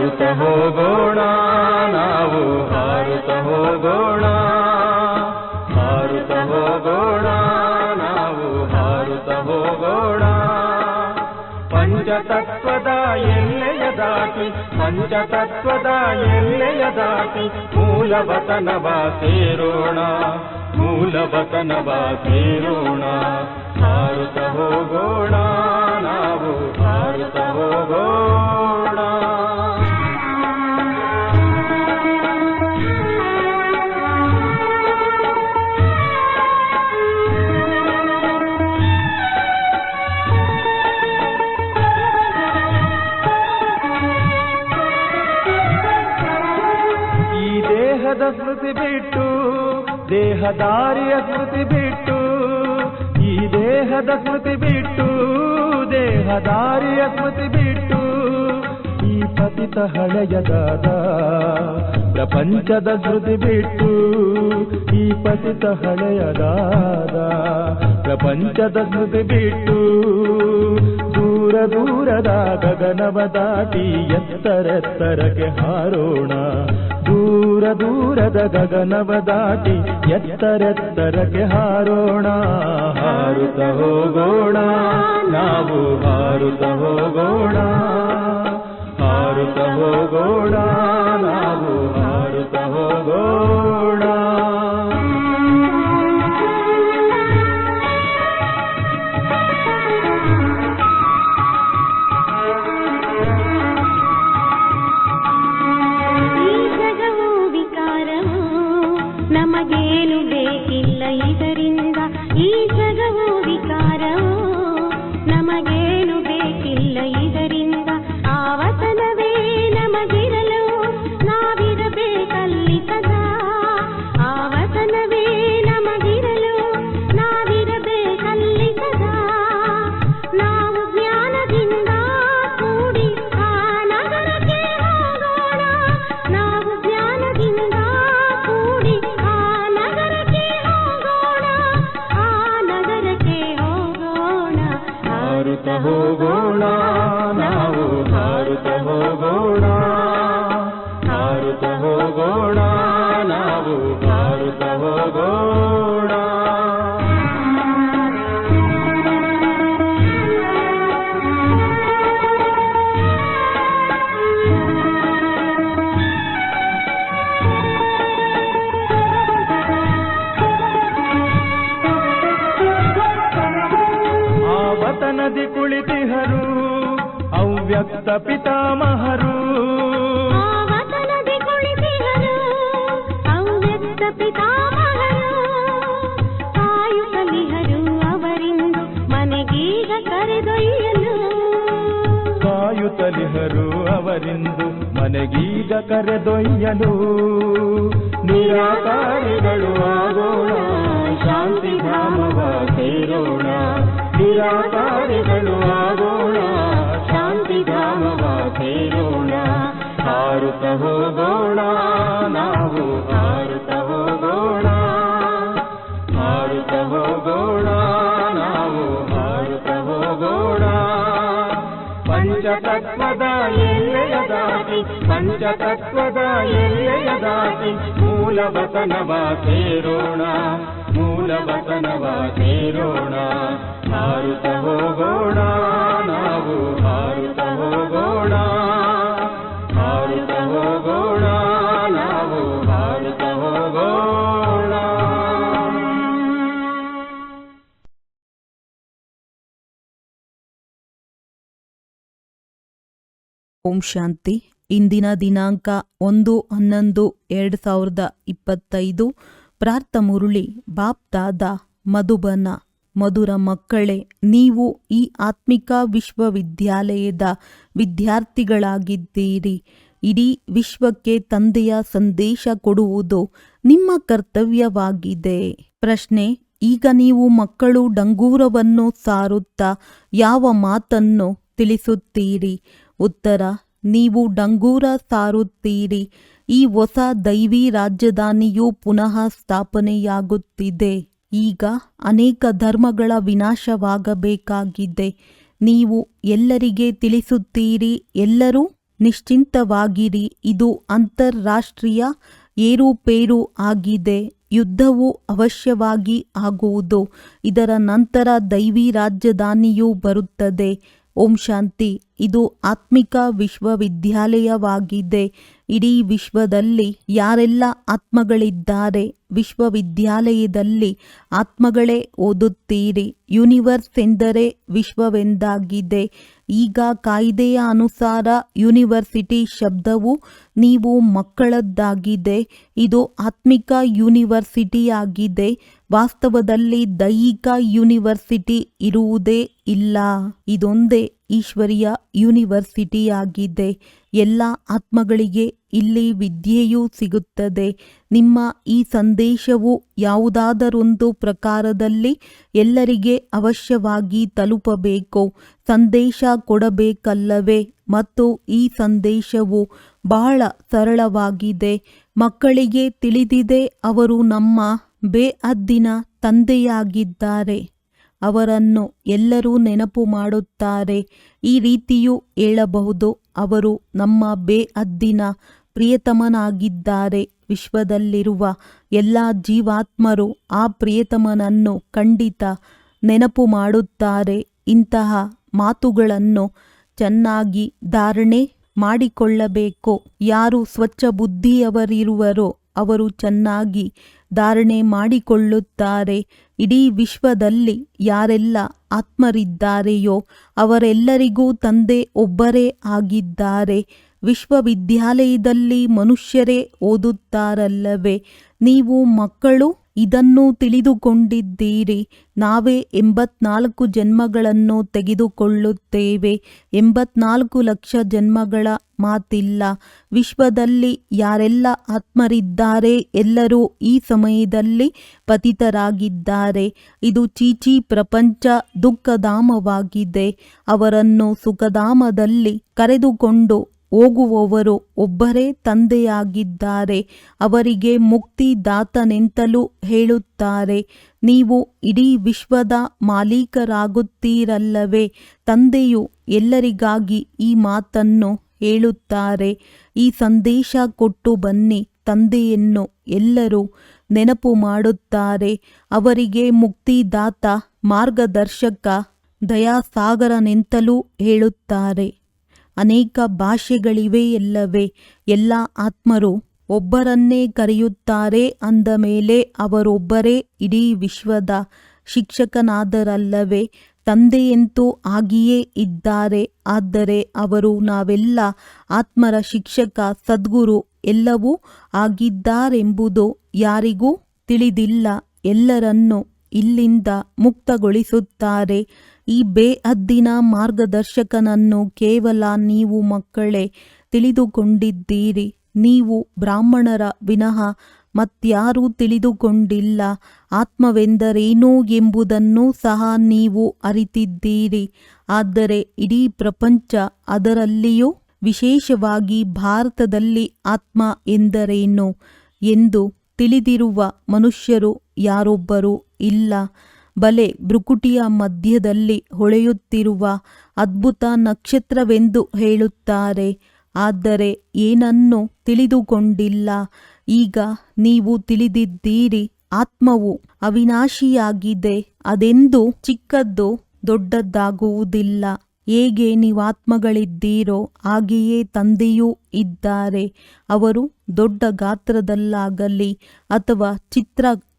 ಹಾರುತ್ತ ಹೋಗೋಣ ನಾವು ಹಾರುತ್ತ ಹೋಗೋಣ, ಹಾರುತ್ತ ಹೋಗೋಣ ನಾವು ಹಾರುತ್ತ ಹೋಗೋಣ. ಪಂಚತತ್ವದ ಎಲ್ಲೆಯ ದಾಟಿ, ಪಂಚತತ್ವದ ಎಲ್ಲೆಯ ದಾಟಿ ಮೂಲವತನವ ಸೇರೋಣ, ಮೂಲವತನವ ಸೇರೋಣ. ಹಾರುತ್ತ ಹೋಗೋಣ ನಾವು ಹಾರುತ್ತ ಹೋಗೋಣ. ಈ ದೇಹದ ಸ್ಮೃತಿ ಬಿಟ್ಟು, ದೇಹದಾರಿಯ ಸ್ಮೃತಿ ಬಿಟ್ಟು, ಈ ದೇಹದ ಸ್ಮೃತಿ ಬಿಟ್ಟು, ದೇಹದಾರಿಯ ಸ್ಮೃತಿ ಬಿಟ್ಟು, ಈ ಪತಿತ ಹಳೆಯದಾದ ಪ್ರಪಂಚದ ಸ್ಮೃತಿ ಬಿಟ್ಟು, ಈ ಪತಿತ ಹಳೆಯದಾದ ಪ್ರಪಂಚದ ಸ್ಮೃತಿ ಬಿಟ್ಟು, ದೂರ ದೂರದ ಗಗನವ ದಾಟಿ ಎತ್ತರೆತ್ತರಕ್ಕೆ ಹಾರೋಣ, ದೂರ ದೂರದ ಗಗನವ ದಾಟಿ ಎತ್ತರೆತ್ತರಕ್ಕೆ ಹಾರೋಣ. ಹಾರುತ್ತ ಹೋಗೋಣ ನಾವು ಹಾರುತ್ತ ಹೋಗೋಣ, ಹಾರುತ್ತ ಹೋಗೋಣ ನಾವು ಹಾರುತ್ತ ಹೋಗೋಣ. ನಮಗೇನು ಬೇಕಿಲ್ಲ ಇದರಿಂದ, ಈ ಜಗವು ವಿಕಾರವು ನಮಗೇನು ಬೇಕಿಲ್ಲ ಇದರಿಂದ. ಆವತನವೇ ನಮಗಿರಲು ನಾವಿರಬೇಕಲ್ಲಿ ಸದಾ, ಆವತನವೇ ನಮಗಿರಲು ನಾವಿರಬೇಕಲ್ಲಿ ಸದಾ. ನಾವು ಜ್ಞಾನದಿಂದ ಕೂಡಿ ಆ ನಗರಕ್ಕೆ ಹೋಗೋಣ, ನಾವು ಜ್ಞಾನದಿಂದ ಕೂಡಿ ಆ ನಗರಕ್ಕೆ ಹೋಗೋಣ, ಆ ನಗರಕ್ಕೆ ಹೋಗೋಣ. ಹಾರುತ್ತ ಹೋಗೋಣ ನಾವು ಹಾರುತ್ತ ಹೋಗೋಣ, ಹಾರುತ್ತ ಹೋಗೋಣ ನಾವು ಹಾರುತ್ತ ಹೋಗೋಣ. ಆವತನದಿ ಕುಳಿತಿಹರು ಅವ್ಯಕ್ತ ಪಿತಾಮಹರು, ಆವತನದಿ ಕುಳಿತಿಹರು ಅವ್ಯಕ್ತ ಪಿತಾಮಹರು. ಕಾಯುತ್ತಲಿಹರು ಅವರಿಂದು ಮನೆಗೀಗ ಕರೆದೊಯ್ಯಲು, ಕಾಯುತ್ತಲಿಹರು ಅವರಿಂದು ಮನೆಗೀಗ ಕರೆದೊಯ್ಯಲು. ನಿರಾಕಾರಿಗಳು ಆಗೋಣ, ಶಾಂತಿಧಾಮವ ಸೇರೋಣ, ನಿರಾಕಾರಿಗಳು ಆಗೋಣ, ಶಾಂತಿಧಾಮವ ಸೇರೋಣ. ಹಾರುತ್ತ ಹೋಗೋಣ ನಾವು ಹಾರುತ್ತ ಹೋಗೋಣ, ಹಾರುತ್ತ ಹೋಗೋಣ ನಾವು ಹಾರುತ್ತ ಹೋಗೋಣ. ಪಂಚತತ್ವದ ಎಲ್ಲೆಯ ದಾಟಿ, ಪಂಚತತ್ವದ ಎಲ್ಲೆಯ ದಾಟಿ ಮೂಲವತನವ ಸೇರೋಣ, ಮೂಲವತನವ ಸೇರೋಣ. ಹಾರುತ್ತ ಹೋಗೋಣ ನಾವು ಹಾರುತ್ತ ಹೋಗೋಣ, ಹಾರುತ್ತ ಹೋಗೋಣ ನಾವು ಹಾರುತ್ತ ಹೋಗೋಣ. ಓಂ ಶಾಂತಿ. ಇಂದಿನ ದಿನಾಂಕ 1/11/2025. ಪ್ರಾರ್ಥ ಮುರುಳಿ ಬಾಪ್ ದಾದಾ ಮಧುಬನ. ಮಧುರ ಮಕ್ಕಳೇ, ನೀವು ಈ ಆತ್ಮಿಕ ವಿಶ್ವವಿದ್ಯಾಲಯದ ವಿದ್ಯಾರ್ಥಿಗಳಾಗಿದ್ದೀರಿ. ಇಡೀ ವಿಶ್ವಕ್ಕೆ ತಂದೆಯ ಸಂದೇಶ ಕೊಡುವುದು ನಿಮ್ಮ ಕರ್ತವ್ಯವಾಗಿದೆ. ಪ್ರಶ್ನೆ: ಈಗ ನೀವು ಮಕ್ಕಳು ಡಂಗೂರವನ್ನು ಸಾರುತ್ತಾ ಯಾವ ಮಾತನ್ನು ತಿಳಿಸುತ್ತೀರಿ? ಉತ್ತರ: ನೀವು ಡಂಗೂರ ಸಾರುತ್ತೀರಿ. ಈ ಹೊಸ ದೈವಿ ರಾಜಧಾನಿಯು ಪುನಃ ಸ್ಥಾಪನೆಯಾಗುತ್ತಿದೆ. ಈಗ ಅನೇಕ ಧರ್ಮಗಳ ವಿನಾಶವಾಗಬೇಕಾಗಿದೆ. ನೀವು ಎಲ್ಲರಿಗೆ ತಿಳಿಸುತ್ತೀರಿ, ಎಲ್ಲರೂ ನಿಶ್ಚಿಂತವಾಗಿರಿ. ಇದು ಅಂತಾರಾಷ್ಟ್ರೀಯ ಏರುಪೇರು ಆಗಿದೆ. ಯುದ್ಧವು ಅವಶ್ಯವಾಗಿ ಆಗುವುದು. ಇದರ ನಂತರ ದೈವಿ ರಾಜಧಾನಿಯು ಬರುತ್ತದೆ. ಓಂ ಶಾಂತಿ. ಇದು ಆತ್ಮಿಕ ವಿಶ್ವವಿದ್ಯಾಲಯವಾಗಿದೆ. ಇಡೀ ವಿಶ್ವದಲ್ಲಿ ಯಾರೆಲ್ಲ ಆತ್ಮಗಳಿದ್ದಾರೆ, ವಿಶ್ವವಿದ್ಯಾಲಯದಲ್ಲಿ ಆತ್ಮಗಳೇ ಓದುತ್ತೀರಿ. ಯೂನಿವರ್ಸ್ ಎಂದರೆ ವಿಶ್ವವೆಂದಾಗಿದೆ. ಈಗ ಕಾಯ್ದೆಯ ಅನುಸಾರ ಯೂನಿವರ್ಸಿಟಿ ಶಬ್ದವು ನೀವು ಮಕ್ಕಳದ್ದಾಗಿದೆ. ಇದು ಆತ್ಮಿಕ ಯೂನಿವರ್ಸಿಟಿಯಾಗಿದೆ. ವಾಸ್ತವದಲ್ಲಿ ದೈಹಿಕ ಯೂನಿವರ್ಸಿಟಿ ಇರುವುದೇ ಇಲ್ಲ. ಇದೊಂದೇ ಈಶ್ವರೀಯ ಯೂನಿವರ್ಸಿಟಿಯಾಗಿದೆ. ಎಲ್ಲ ಆತ್ಮಗಳಿಗೆ ಇಲ್ಲಿ ವಿದ್ಯೆಯೂ ಸಿಗುತ್ತದೆ. ನಿಮ್ಮ ಈ ಸಂದೇಶವು ಯಾವುದಾದರೊಂದು ಪ್ರಕಾರದಲ್ಲಿ ಎಲ್ಲರಿಗೆ ಅವಶ್ಯವಾಗಿ ತಲುಪಬೇಕು. ಸಂದೇಶ ಕೊಡಬೇಕಲ್ಲವೇ? ಮತ್ತು ಈ ಸಂದೇಶವು ಬಹಳ ಸರಳವಾಗಿದೆ. ಮಕ್ಕಳಿಗೆ ತಿಳಿದಿದೆ, ಅವರು ನಮ್ಮ ಬೇಅದ್ದಿನ ತಂದೆಯಾಗಿದ್ದಾರೆ. ಅವರನ್ನು ಎಲ್ಲರೂ ನೆನಪು ಮಾಡುತ್ತಾರೆ. ಈ ರೀತಿಯೂ ಹೇಳಬಹುದು, ಅವರು ನಮ್ಮ ಬೇಅದ್ದಿನ ಪ್ರಿಯತಮನಾಗಿದ್ದಾರೆ. ವಿಶ್ವದಲ್ಲಿರುವ ಎಲ್ಲ ಜೀವಾತ್ಮರು ಆ ಪ್ರಿಯತಮನನ್ನು ಖಂಡಿತ ನೆನಪು ಮಾಡುತ್ತಾರೆ. ಇಂತಹ ಮಾತುಗಳನ್ನು ಚೆನ್ನಾಗಿ ಧಾರಣೆ ಮಾಡಿಕೊಳ್ಳಬೇಕು. ಯಾರು ಸ್ವಚ್ಛ ಬುದ್ಧಿಯವರಿರುವರೋ ಅವರು ಚೆನ್ನಾಗಿ ಧಾರಣೆ ಮಾಡಿಕೊಳ್ಳುತ್ತಾರೆ. ಇಡೀ ವಿಶ್ವದಲ್ಲಿ ಯಾರೆಲ್ಲ ಆತ್ಮರಿದ್ದಾರೆಯೋ ಅವರೆಲ್ಲರಿಗೂ ತಂದೆ ಒಬ್ಬರೇ ಆಗಿದ್ದಾರೆ. ವಿಶ್ವವಿದ್ಯಾಲಯದಲ್ಲಿ ಮನುಷ್ಯರೇ ಓದುತ್ತಾರಲ್ಲವೇ? ನೀವು ಮಕ್ಕಳು ಇದನ್ನು ತಿಳಿದುಕೊಂಡಿದ್ದೀರಿ. ನಾವೇ 84 ಜನ್ಮಗಳನ್ನು ತೆಗೆದುಕೊಳ್ಳುತ್ತೇವೆ. 84 ಲಕ್ಷ ಜನ್ಮಗಳ ಮಾತಿಲ್ಲ. ವಿಶ್ವದಲ್ಲಿ ಯಾರೆಲ್ಲ ಆತ್ಮರಿದ್ದಾರೆ ಎಲ್ಲರೂ ಈ ಸಮಯದಲ್ಲಿ ಪತಿತರಾಗಿದ್ದಾರೆ. ಇದು ಚೀಚಿ ಪ್ರಪಂಚ ದುಃಖಧಾಮವಾಗಿದೆ. ಅವರನ್ನು ಸುಖಧಾಮದಲ್ಲಿ ಕರೆದುಕೊಂಡು ಹೋಗುವವರು ಒಬ್ಬರೇ ತಂದೆಯಾಗಿದ್ದಾರೆ. ಅವರಿಗೆ ಮುಕ್ತಿದಾತನೆಂತಲೂ ಹೇಳುತ್ತಾರೆ. ನೀವು ಇಡೀ ವಿಶ್ವದ ಮಾಲೀಕರಾಗುತ್ತೀರಲ್ಲವೇ? ತಂದೆಯು ಎಲ್ಲರಿಗಾಗಿ ಈ ಮಾತನ್ನು ಹೇಳುತ್ತಾರೆ. ಈ ಸಂದೇಶ ಕೊಟ್ಟು ಬನ್ನಿ. ತಂದೆಯನ್ನು ಎಲ್ಲರೂ ನೆನಪು ಮಾಡುತ್ತಾರೆ. ಅವರಿಗೆ ಮುಕ್ತಿದಾತ, ಮಾರ್ಗದರ್ಶಕ, ದಯಾಸಾಗರನೆಂತಲೂ ಹೇಳುತ್ತಾರೆ. ಅನೇಕ ಭಾಷೆಗಳಿವೆಯಲ್ಲವೇ? ಎಲ್ಲ ಆತ್ಮರು ಒಬ್ಬರನ್ನೇ ಕರೆಯುತ್ತಾರೆ. ಅಂದ ಮೇಲೆ ಅವರೊಬ್ಬರೇ ಇಡೀ ವಿಶ್ವದ ಶಿಕ್ಷಕನಾದರಲ್ಲವೇ? ತಂದೆಯಂತೂ ಆಗಿಯೇ ಇದ್ದಾರೆ. ಆದರೆ ಅವರು ನಾವೆಲ್ಲ ಆತ್ಮರ ಶಿಕ್ಷಕ, ಸದ್ಗುರು ಎಲ್ಲವೂ ಆಗಿದ್ದಾರೆಂಬುದು ಯಾರಿಗೂ ತಿಳಿದಿಲ್ಲ. ಎಲ್ಲರನ್ನೂ ಇಲ್ಲಿಂದ ಮುಕ್ತಗೊಳಿಸುತ್ತಾರೆ. ಈ ಬೇಅದ್ದಿನ ಮಾರ್ಗದರ್ಶಕನನ್ನು ಕೇವಲ ನೀವು ಮಕ್ಕಳೇ ತಿಳಿದುಕೊಂಡಿದ್ದೀರಿ. ನೀವು ಬ್ರಾಹ್ಮಣರ ವಿನಃ ಮತ್ಯಾರೂ ತಿಳಿದುಕೊಂಡಿಲ್ಲ. ಆತ್ಮವೆಂದರೇನು ಎಂಬುದನ್ನು ಸಹ ನೀವು ಅರಿತಿದ್ದೀರಿ. ಆದರೆ ಇಡೀ ಪ್ರಪಂಚ, ಅದರಲ್ಲಿಯೂ ವಿಶೇಷವಾಗಿ ಭಾರತದಲ್ಲಿ ಆತ್ಮ ಎಂದರೇನು ಎಂದು ತಿಳಿದಿರುವ ಮನುಷ್ಯರು ಯಾರೊಬ್ಬರೂ ಇಲ್ಲ. ಬಲೆ ಭ್ರುಕುಟಿಯ ಮಧ್ಯದಲ್ಲಿ ಹೊಳೆಯುತ್ತಿರುವ ಅದ್ಭುತ ನಕ್ಷತ್ರವೆಂದು ಹೇಳುತ್ತಾರೆ. ಆದರೆ ಏನನ್ನೂ ತಿಳಿದುಕೊಂಡಿಲ್ಲ. ಈಗ ನೀವು ತಿಳಿದಿದ್ದೀರಿ. ಆತ್ಮವು ಅವಿನಾಶಿಯಾಗಿದೆ. ಅದೆಂದೂ ಚಿಕ್ಕದ್ದು ದೊಡ್ಡದಾಗುವುದಿಲ್ಲ. ಹೇಗೆ ನೀವಾತ್ಮಗಳಿದ್ದೀರೋ ಹಾಗೆಯೇ ತಂದೆಯೂ ಇದ್ದಾರೆ. ಅವರು ದೊಡ್ಡ ಗಾತ್ರದಲ್ಲಾಗಲಿ ಅಥವಾ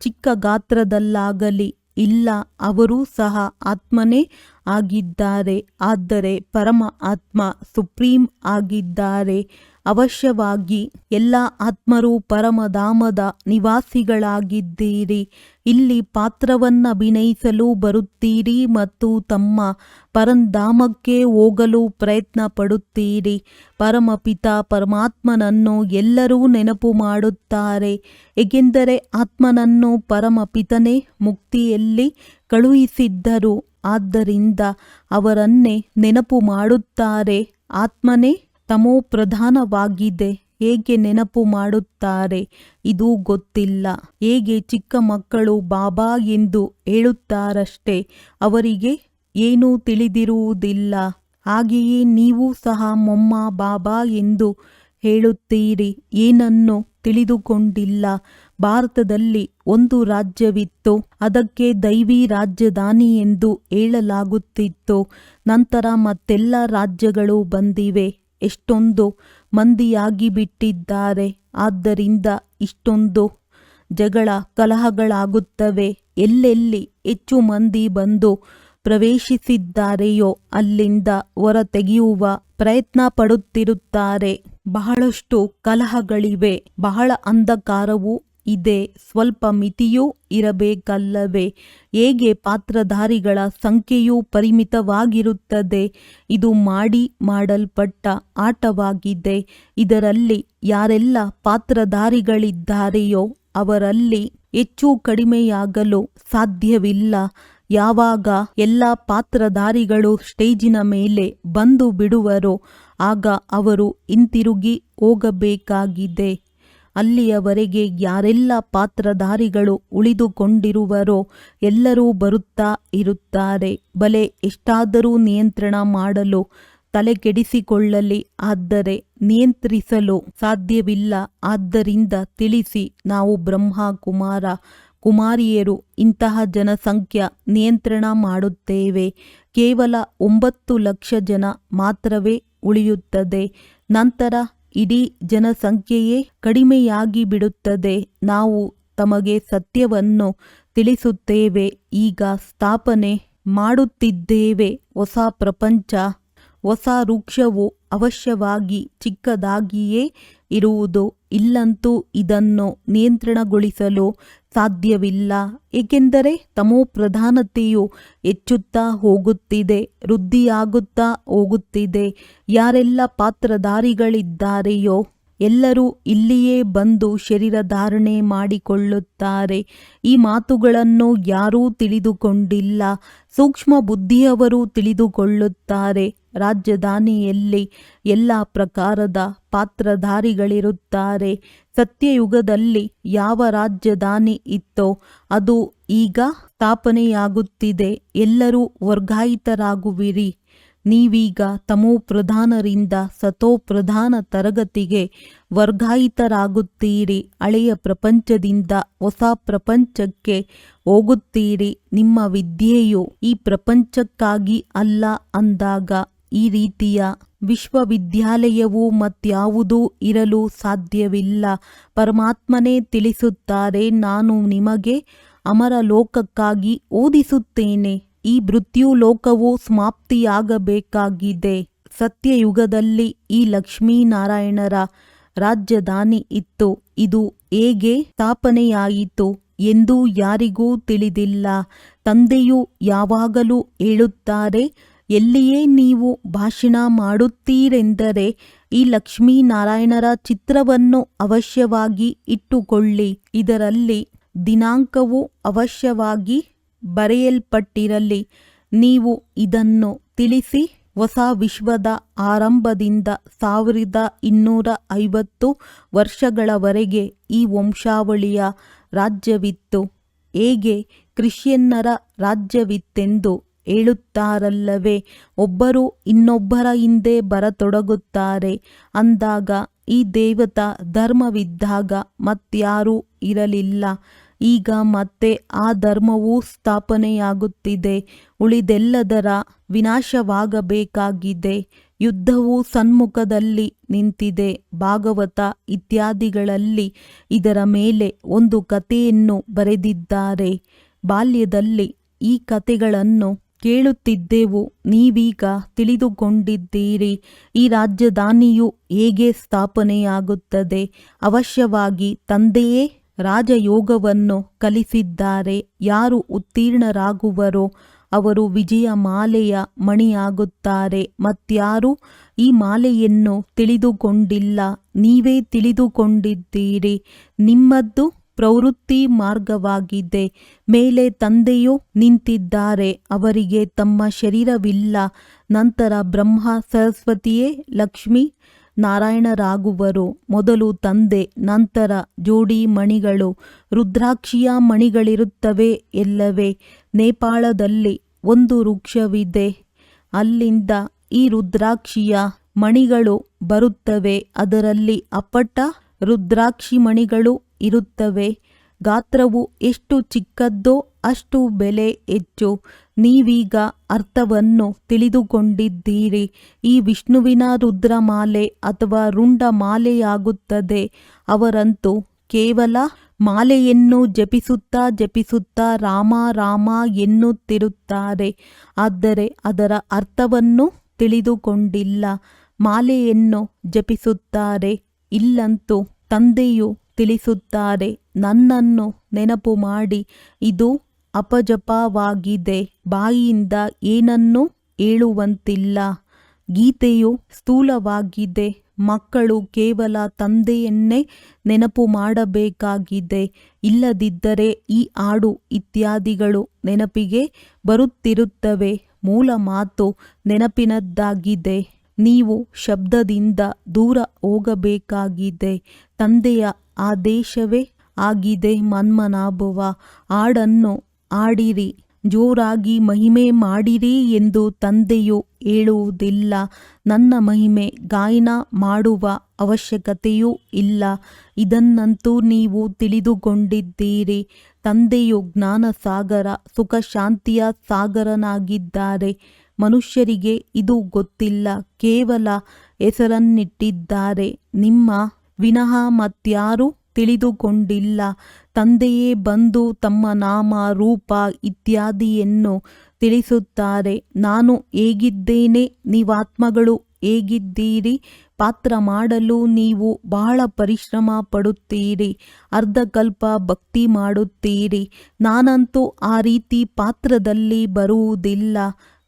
ಚಿಕ್ಕ ಗಾತ್ರದಲ್ಲಾಗಲಿ ಇಲ್ಲ, ಅವರೂ ಸಹ ಆತ್ಮನೇ ಆಗಿದ್ದಾರೆ. ಆದರೆ ಪರಮ ಆತ್ಮ ಸುಪ್ರೀಂ ಆಗಿದ್ದಾರೆ. ಅವಶ್ಯವಾಗಿ ಎಲ್ಲ ಆತ್ಮರು ಪರಮಧಾಮದ ನಿವಾಸಿಗಳಾಗಿದ್ದೀರಿ. ಇಲ್ಲಿ ಪಾತ್ರವನ್ನಭಿನಯಿಸಲು ಬರುತ್ತೀರಿ ಮತ್ತು ತಮ್ಮ ಪರಂಧಾಮಕ್ಕೆ ಹೋಗಲು ಪ್ರಯತ್ನ ಪಡುತ್ತೀರಿ. ಪರಮಪಿತ ಪರಮಾತ್ಮನನ್ನು ಎಲ್ಲರೂ ನೆನಪು ಮಾಡುತ್ತಾರೆ. ಏಕೆಂದರೆ ಆತ್ಮನನ್ನು ಪರಮಪಿತನೇ ಮುಕ್ತಿಯಲ್ಲಿ ಕಳುಹಿಸಿದ್ದರು. ಆದ್ದರಿಂದ ಅವರನ್ನೇ ನೆನಪು ಮಾಡುತ್ತಾರೆ. ಆತ್ಮನೇ ತಮೋಪ್ರಧಾನವಾಗಿದೆ. ಹೇಗೆ ನೆನಪು ಮಾಡುತ್ತಾರೆ ಇದು ಗೊತ್ತಿಲ್ಲ. ಹೇಗೆ ಚಿಕ್ಕ ಮಕ್ಕಳು ಬಾಬಾ ಎಂದು ಹೇಳುತ್ತಾರಷ್ಟೇ, ಅವರಿಗೆ ಏನೂ ತಿಳಿದಿರುವುದಿಲ್ಲ. ಹಾಗೆಯೇ ನೀವು ಸಹ ಮೊಮ್ಮ ಬಾಬಾ ಎಂದು ಹೇಳುತ್ತೀರಿ. ಏನನ್ನು ತಿಳಿದುಕೊಂಡಿಲ್ಲ. ಭಾರತದಲ್ಲಿ ಒಂದು ರಾಜ್ಯವಿತ್ತು. ಅದಕ್ಕೆ ದೈವಿ ರಾಜಧಾನಿ ಎಂದು ಹೇಳಲಾಗುತ್ತಿತ್ತು. ನಂತರ ಮತ್ತೆಲ್ಲ ರಾಜ್ಯಗಳು ಬಂದಿವೆ. ಎಷ್ಟೊಂದು ಮಂದಿಯಾಗಿಬಿಟ್ಟಿದ್ದಾರೆ. ಆದ್ದರಿಂದ ಇಷ್ಟೊಂದು ಜಗಳ ಕಲಹಗಳಾಗುತ್ತವೆ. ಎಲ್ಲೆಲ್ಲಿ ಹೆಚ್ಚು ಮಂದಿ ಬಂದು ಪ್ರವೇಶಿಸಿದ್ದಾರೆಯೋ ಅಲ್ಲಿಂದ ಹೊರ ತೆಗೆಯುವ ಪ್ರಯತ್ನ ಪಡುತ್ತಿರುತ್ತಾರೆ. ಬಹಳಷ್ಟು ಕಲಹಗಳಿವೆ. ಬಹಳ ಅಂಧಕಾರವೂ ಇದೆ. ಸ್ವಲ್ಪ ಮಿತಿಯೂ ಇರಬೇಕಲ್ಲವೇ? ಹೇಗೆ ಪಾತ್ರಧಾರಿಗಳ ಸಂಖ್ಯೆಯೂ ಪರಿಮಿತವಾಗಿರುತ್ತದೆ. ಇದು ಮಾಡಲ್ಪಟ್ಟ ಆಟವಾಗಿದೆ. ಇದರಲ್ಲಿ ಯಾರೆಲ್ಲ ಪಾತ್ರಧಾರಿಗಳಿದ್ದಾರೆಯೋ ಅವರಲ್ಲಿ ಹೆಚ್ಚು ಕಡಿಮೆಯಾಗಲು ಸಾಧ್ಯವಿಲ್ಲ. ಯಾವಾಗ ಎಲ್ಲ ಪಾತ್ರಧಾರಿಗಳು ಸ್ಟೇಜಿನ ಮೇಲೆ ಬಂದು ಬಿಡುವರೋ ಆಗ ಅವರು ಹಿಂತಿರುಗಿ ಹೋಗಬೇಕಾಗಿದೆ. ಅಲ್ಲಿಯವರೆಗೆ ಯಾರೆಲ್ಲ ಪಾತ್ರಧಾರಿಗಳು ಉಳಿದುಕೊಂಡಿರುವರೋ ಎಲ್ಲರೂ ಬರುತ್ತಾ ಇರುತ್ತಾರೆ. ಬಲೆ ಎಷ್ಟಾದರೂ ನಿಯಂತ್ರಣ ಮಾಡಲು ತಲೆಕೆಡಿಸಿಕೊಳ್ಳಲಿ, ಆದರೆ ನಿಯಂತ್ರಿಸಲು ಸಾಧ್ಯವಿಲ್ಲ. ಆದ್ದರಿಂದ ತಿಳಿಸಿ, ನಾವು ಬ್ರಹ್ಮ ಕುಮಾರ ಕುಮಾರಿಯರು ಇಂತಹ ಜನಸಂಖ್ಯೆ ನಿಯಂತ್ರಣ ಮಾಡುತ್ತೇವೆ. ಕೇವಲ 9 ಲಕ್ಷ ಜನ ಮಾತ್ರವೇ ಉಳಿಯುತ್ತದೆ. ನಂತರ ಇಡೀ ಜನಸಂಖ್ಯೆಯೇ ಕಡಿಮೆಯಾಗಿ ಬಿಡುತ್ತದೆ. ನಾವು ತಮಗೆ ಸತ್ಯವನ್ನು ತಿಳಿಸುತ್ತೇವೆ. ಈಗ ಸ್ಥಾಪನೆ ಮಾಡುತ್ತಿದ್ದೇವೆ ಹೊಸ ಪ್ರಪಂಚ. ಹೊಸ ವೃಕ್ಷವು ಅವಶ್ಯವಾಗಿ ಚಿಕ್ಕದಾಗಿಯೇ ಇರುವುದು. ಇಲ್ಲಂತೂ ಇದನ್ನು ನಿಯಂತ್ರಣಗೊಳಿಸಲು ಸಾಧ್ಯವಿಲ್ಲ. ಏಕೆಂದರೆ ತಮೋಪ್ರಧಾನತೆಯು ಹೆಚ್ಚುತ್ತಾ ಹೋಗುತ್ತಿದೆ, ವೃದ್ಧಿಯಾಗುತ್ತಾ ಹೋಗುತ್ತಿದೆ. ಯಾರೆಲ್ಲ ಪಾತ್ರಧಾರಿಗಳಿದ್ದಾರೆಯೋ ಎಲ್ಲರೂ ಇಲ್ಲಿಯೇ ಬಂದು ಶರೀರ ಧಾರಣೆ ಮಾಡಿಕೊಳ್ಳುತ್ತಾರೆ. ಈ ಮಾತುಗಳನ್ನು ಯಾರೂ ತಿಳಿದುಕೊಂಡಿಲ್ಲ. ಸೂಕ್ಷ್ಮ ಬುದ್ಧಿಯವರು ತಿಳಿದುಕೊಳ್ಳುತ್ತಾರೆ. ರಾಜಧಾನಿಯಲ್ಲಿ ಎಲ್ಲ ಪ್ರಕಾರದ ಪಾತ್ರಧಾರಿಗಳಿರುತ್ತಾರೆ. ಸತ್ಯಯುಗದಲ್ಲಿ ಯಾವ ರಾಜಧಾನಿ ಇತ್ತೋ ಅದು ಈಗ ಸ್ಥಾಪನೆಯಾಗುತ್ತಿದೆ. ಎಲ್ಲರೂ ವರ್ಗಾಯಿತರಾಗುವಿರಿ. ನೀವೀಗ ತಮೋಪ್ರಧಾನರಿಂದ ಸತೋಪ್ರಧಾನ ತರಗತಿಗೆ ವರ್ಗಾಯಿತರಾಗುತ್ತೀರಿ. ಹಳೆಯ ಪ್ರಪಂಚದಿಂದ ಹೊಸ ಪ್ರಪಂಚಕ್ಕೆ ಹೋಗುತ್ತೀರಿ. ನಿಮ್ಮ ವಿದ್ಯೆಯು ಈ ಪ್ರಪಂಚಕ್ಕಾಗಿ ಅಲ್ಲ ಅಂದಾಗ ಈ ರೀತಿಯ ವಿಶ್ವವಿದ್ಯಾಲಯವು ಮತ್ಯಾವುದೂ ಇರಲು ಸಾಧ್ಯವಿಲ್ಲ. ಪರಮಾತ್ಮನೇ ತಿಳಿಸುತ್ತಾರೆ, ನಾನು ನಿಮಗೆ ಅಮರ ಲೋಕಕ್ಕಾಗಿ ಓದಿಸುತ್ತೇನೆ. ಈ ಮೃತ್ಯು ಲೋಕವು ಸಮಾಪ್ತಿಯಾಗಬೇಕಾಗಿದೆ. ಸತ್ಯಯುಗದಲ್ಲಿ ಈ ಲಕ್ಷ್ಮೀನಾರಾಯಣರ ರಾಜಧಾನಿ ಇತ್ತು. ಇದು ಹೇಗೆ ಸ್ಥಾಪನೆಯಾಯಿತು ಎಂದು ಯಾರಿಗೂ ತಿಳಿದಿಲ್ಲ. ತಂದೆಯು ಯಾವಾಗಲೂ ಹೇಳುತ್ತಾರೆ, ಎಲ್ಲಿಯೇ ನೀವು ಭಾಷಣ ಮಾಡುತ್ತೀರೆಂದರೆ ಈ ಲಕ್ಷ್ಮೀನಾರಾಯಣರ ಚಿತ್ರವನ್ನು ಅವಶ್ಯವಾಗಿ ಇಟ್ಟುಕೊಳ್ಳಿ. ಇದರಲ್ಲಿ ದಿನಾಂಕವು ಅವಶ್ಯವಾಗಿ ಬರೆಯಲ್ಪಟ್ಟಿರಲಿ. ನೀವು ಇದನ್ನು ತಿಳಿಸಿ. ಹೊಸ ವಿಶ್ವದ ಆರಂಭದಿಂದ 1250 ವರ್ಷಗಳವರೆಗೆ ಈ ವಂಶಾವಳಿಯ ರಾಜ್ಯವಿತ್ತು. ಹೇಗೆ ಕ್ರಿಶ್ಚಿಯನ್ನರ ರಾಜ್ಯವಿತ್ತೆಂದು ಹೇಳುತ್ತಾರಲ್ಲವೇ? ಒಬ್ಬರು ಇನ್ನೊಬ್ಬರ ಹಿಂದೆ ಬರತೊಡಗುತ್ತಾರೆ. ಅಂದಾಗ ಈ ದೇವತಾ ಧರ್ಮವಿದ್ದಾಗ ಮತ್ಯಾರೂ ಇರಲಿಲ್ಲ. ಈಗ ಮತ್ತೆ ಆ ಧರ್ಮವು ಸ್ಥಾಪನೆಯಾಗುತ್ತಿದೆ. ಉಳಿದೆಲ್ಲದರ ವಿನಾಶವಾಗಬೇಕಾಗಿದೆ. ಯುದ್ಧವು ಸನ್ಮುಖದಲ್ಲಿ ನಿಂತಿದೆ. ಭಾಗವತ ಇತ್ಯಾದಿಗಳಲ್ಲಿ ಇದರ ಮೇಲೆ ಒಂದು ಕಥೆಯನ್ನು ಬರೆದಿದ್ದಾರೆ. ಬಾಲ್ಯದಲ್ಲಿ ಈ ಕಥೆಗಳನ್ನು ಕೇಳುತ್ತಿದ್ದೆವು. ನೀವೀಗ ತಿಳಿದುಕೊಂಡಿದ್ದೀರಿ ಈ ರಾಜಧಾನಿಯು ಹೇಗೆ ಸ್ಥಾಪನೆಯಾಗುತ್ತದೆ. ಅವಶ್ಯವಾಗಿ ತಂದೆಯೇ ರಾಜಯೋಗವನ್ನು ಕಲಿಸಿದ್ದಾರೆ. ಯಾರು ಉತ್ತೀರ್ಣರಾಗುವರೋ ಅವರು ವಿಜಯ ಮಾಲೆಯ ಮಣಿಯಾಗುತ್ತಾರೆ. ಮತ್ಯಾರು ಈ ಮಾಲೆಯನ್ನು ತಿಳಿದುಕೊಂಡಿಲ್ಲ. ನೀವೇ ತಿಳಿದುಕೊಂಡಿದ್ದೀರಿ. ನಿಮ್ಮದ್ದು ಪ್ರವೃತ್ತಿ ಮಾರ್ಗವಾಗಿದೆ. ಮೇಲೆ ತಂದೆಯು ನಿಂತಿದ್ದಾರೆ. ಅವರಿಗೆ ತಮ್ಮ ಶರೀರವಿಲ್ಲ. ನಂತರ ಬ್ರಹ್ಮ ಸರಸ್ವತಿಯೇ ಲಕ್ಷ್ಮೀ ನಾರಾಯಣರಾಗುವರು. ಮೊದಲು ತಂದೆ, ನಂತರ ಜೋಡಿ ಮಣಿಗಳು. ರುದ್ರಾಕ್ಷಿಯ ಮಣಿಗಳಿರುತ್ತವೆ ಎಲ್ಲವೇ? ನೇಪಾಳದಲ್ಲಿ ಒಂದು ವೃಕ್ಷವಿದೆ. ಅಲ್ಲಿಂದ ಈ ರುದ್ರಾಕ್ಷಿಯ ಮಣಿಗಳು ಬರುತ್ತವೆ. ಅದರಲ್ಲಿ ಅಪ್ಪಟ ರುದ್ರಾಕ್ಷಿ ಮಣಿಗಳು ಇರುತ್ತವೆ. ಗಾತ್ರವು ಎಷ್ಟು ಚಿಕ್ಕದ್ದೋ ಅಷ್ಟು ಬೆಲೆ ಹೆಚ್ಚು. ನೀವೀಗ ಅರ್ಥವನ್ನು ತಿಳಿದುಕೊಂಡಿದ್ದೀರಿ. ಈ ವಿಷ್ಣುವಿನ ರುದ್ರಮಾಲೆ ಅಥವಾ ರುಂಡ ಮಾಲೆಯಾಗುತ್ತದೆ. ಅವರಂತೂ ಕೇವಲ ಮಾಲೆಯನ್ನು ಜಪಿಸುತ್ತಾ ರಾಮ ರಾಮ ಎನ್ನುತ್ತಿರುತ್ತಾರೆ. ಆದರೆ ಅದರ ಅರ್ಥವನ್ನು ತಿಳಿದುಕೊಂಡಿಲ್ಲ. ಮಾಲೆಯನ್ನು ಜಪಿಸುತ್ತಾರೆ. ಇಲ್ಲಂತೂ ತಂದೆಯು ತಿಳಿಸುತ್ತಾರೆ, ನನ್ನನ್ನು ನೆನಪು ಮಾಡಿ. ಇದು ಅಪಜಪವಾಗಿದೆ. ಬಾಯಿಯಿಂದ ಏನನ್ನೂ ಹೇಳುವಂತಿಲ್ಲ. ಗೀತೆಯು ಸ್ಥೂಲವಾಗಿದೆ. ಮಕ್ಕಳು ಕೇವಲ ತಂದೆಯನ್ನೇ ನೆನಪು ಮಾಡಬೇಕಾಗಿದೆ. ಇಲ್ಲದಿದ್ದರೆ ಈ ಹಾಡು ಇತ್ಯಾದಿಗಳು ನೆನಪಿಗೆ ಬರುತ್ತಿರುತ್ತವೆ. ಮೂಲ ಮಾತು ನೆನಪಿನದ್ದಾಗಿದೆ. ನೀವು ಶಬ್ದದಿಂದ ದೂರ ಹೋಗಬೇಕಾಗಿದೆ. ತಂದೆಯ ಆದೇಶವೇ ಆಗಿದೆ ಮನ್ಮನಾಭವ. ಹಾಡನ್ನು ಹಾಡಿರಿ, ಜೋರಾಗಿ ಮಹಿಮೆ ಮಾಡಿರಿ ಎಂದು ತಂದೆಯು ಹೇಳುವುದಿಲ್ಲ. ನನ್ನ ಮಹಿಮೆ ಗಾಯನ ಮಾಡುವ ಅವಶ್ಯಕತೆಯೂ ಇಲ್ಲ. ಇದನ್ನಂತೂ ನೀವು ತಿಳಿದುಕೊಂಡಿದ್ದೀರಿ. ತಂದೆಯು ಜ್ಞಾನ ಸಾಗರ, ಸುಖ ಶಾಂತಿಯ ಸಾಗರನಾಗಿದ್ದಾರೆ. ಮನುಷ್ಯರಿಗೆ ಇದು ಗೊತ್ತಿಲ್ಲ. ಕೇವಲ ಹೆಸರನ್ನಿಟ್ಟಿದ್ದಾರೆ. ನಿಮ್ಮ ವಿನಃ ಮತ್ಯಾರೂ ತಿಳಿದುಕೊಂಡಿಲ್ಲ. ತಂದೆಯೇ ಬಂದು ತಮ್ಮ ನಾಮ ರೂಪ ಇತ್ಯಾದಿಯನ್ನು ತಿಳಿಸುತ್ತಾರೆ. ನಾನು ಹೇಗಿದ್ದೇನೆ, ನೀವಾತ್ಮಗಳು ಹೇಗಿದ್ದೀರಿ? ಪಾತ್ರ ಮಾಡಲು ನೀವು ಬಹಳ ಪರಿಶ್ರಮ ಪಡುತ್ತೀರಿ. ಅರ್ಧಕಲ್ಪ ಭಕ್ತಿ ಮಾಡುತ್ತೀರಿ. ನಾನಂತೂ ಆ ರೀತಿ ಪಾತ್ರದಲ್ಲಿ ಬರುವುದಿಲ್ಲ.